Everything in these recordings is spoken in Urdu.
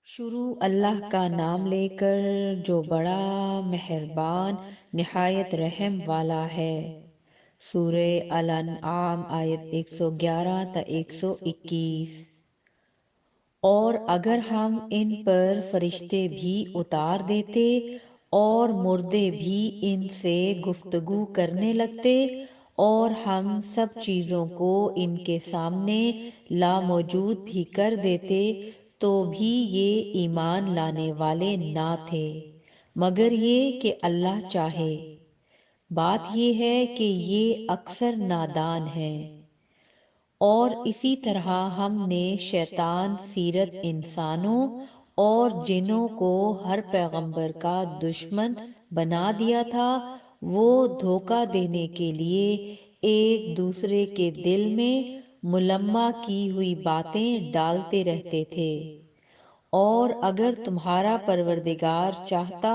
شروع اللہ کا نام لے کر جو بڑا مہربان نہایت رحم والا ہے۔ سورہ الانعام آیت 111 تا 121۔ اور اگر ہم ان پر فرشتے بھی اتار دیتے اور مردے بھی ان سے گفتگو کرنے لگتے اور ہم سب چیزوں کو ان کے سامنے لاموجود بھی کر دیتے تو بھی یہ ایمان لانے والے نہ تھے، مگر یہ کہ اللہ چاہے۔ بات یہ ہے کہ یہ اکثر نادان ہیں۔ اور اسی طرح ہم نے شیطان سیرت انسانوں اور جنوں کو ہر پیغمبر کا دشمن بنا دیا تھا، وہ دھوکہ دینے کے لیے ایک دوسرے کے دل میں ملمہ کی ہوئی باتیں ڈالتے رہتے تھے۔ اور اگر تمہارا پروردگار چاہتا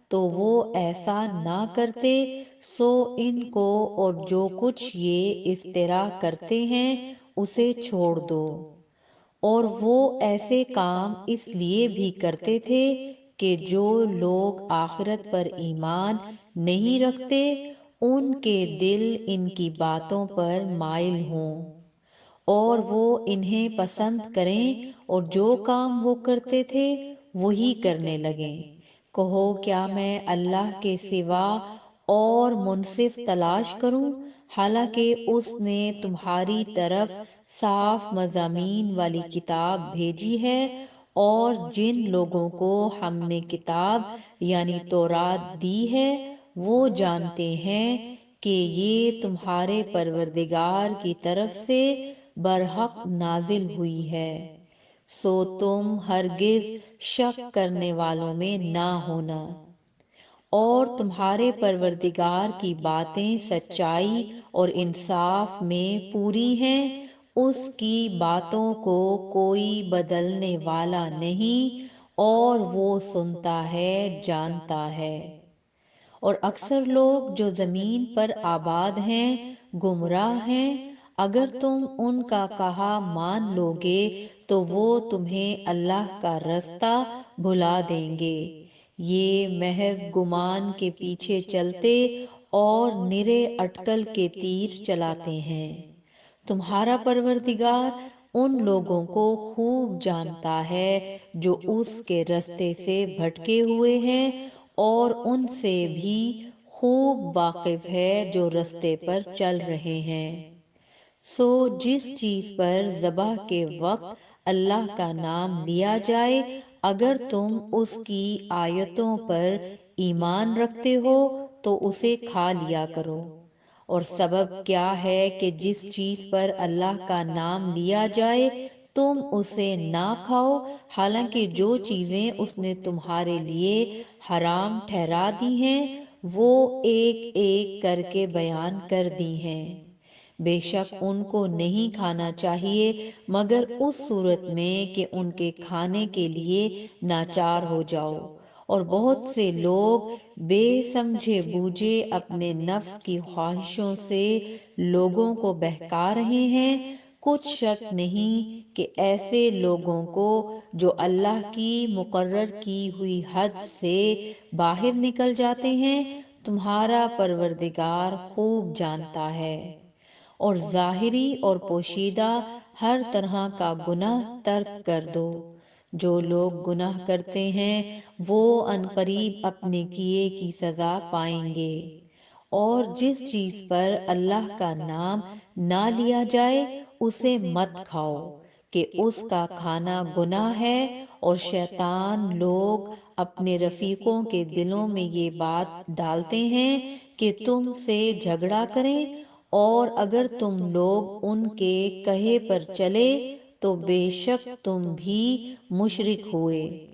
تو وہ ایسا نہ کرتے، سو ان کو اور جو کچھ یہ افترا کرتے ہیں اسے چھوڑ دو۔ اور وہ ایسے کام اس لیے بھی کرتے تھے کہ جو لوگ آخرت پر ایمان نہیں رکھتے ان کے دل ان کی باتوں پر مائل ہوں اور وہ انہیں پسند کریں اور جو کام وہ کرتے تھے وہی کرنے لگیں۔ کہو کیا میں اللہ کے سوا اور منصف تلاش کروں، حالانکہ اس نے تمہاری طرف صاف مضامین والی کتاب بھیجی ہے، اور جن لوگوں کو ہم نے کتاب یعنی تورات دی ہے وہ جانتے ہیں کہ یہ تمہارے پروردگار کی طرف سے برحق نازل ہوئی ہے، سو تم ہرگز شک کرنے والوں میں نہ ہونا۔ اور تمہارے پروردگار کی باتیں سچائی اور انصاف میں پوری ہیں، اس کی باتوں کو کوئی بدلنے والا نہیں، اور وہ سنتا ہے جانتا ہے۔ اور اکثر لوگ جو زمین پر آباد ہیں گمراہ ہیں، اگر تم ان کا کہا مان لوگے تو وہ تمہیں اللہ کا رستہ بھلا دیں گے۔ یہ محض گمان کے پیچھے چلتے اور نرے اٹکل کے تیر چلاتے ہیں۔ تمہارا پروردگار ان لوگوں کو خوب جانتا ہے جو اس کے رستے سے بھٹکے ہوئے ہیں، اور ان سے بھی خوب واقف ہے جو رستے پر چل رہے ہیں۔ سو جس چیز پر ذبح کے وقت اللہ کا نام لیا جائے، اگر تم اس کی آیتوں پر ایمان رکھتے ہو تو اسے کھا لیا کرو۔ اور سبب کیا ہے کہ جس چیز پر اللہ کا نام لیا جائے تم اسے نہ کھاؤ، حالانکہ جو چیزیں اس نے تمہارے لیے حرام ٹھہرا دی ہیں وہ ایک ایک کر کے بیان کر دی ہیں۔ بے شک ان کو نہیں کھانا چاہیے مگر اس صورت میں کہ ان کے کھانے کے لیے ناچار ہو جاؤ۔ اور بہت سے لوگ بے سمجھے بوجھے اپنے نفس کی خواہشوں سے لوگوں کو بہکا رہے ہیں۔ کچھ شک نہیں کہ ایسے لوگوں کو جو اللہ کی مقرر کی ہوئی حد سے باہر نکل جاتے ہیں تمہارا پروردگار خوب جانتا ہے۔ اور ظاہری اور پوشیدہ ہر طرح کا گناہ ترک کر دو۔ جو لوگ گناہ کرتے ہیں وہ عنقریب اپنے کیے کی سزا پائیں گے۔ اور جس چیز پر اللہ کا نام نہ لیا جائے اسے مت کھاؤ کہ اس کا کھانا گناہ ہے، اور شیطان لوگ اپنے رفیقوں کے دلوں میں یہ بات ڈالتے ہیں کہ تم سے جھگڑا کریں، اور اگر تم لوگ ان کے کہے پر چلے تو بے شک تم بھی مشرک ہوئے۔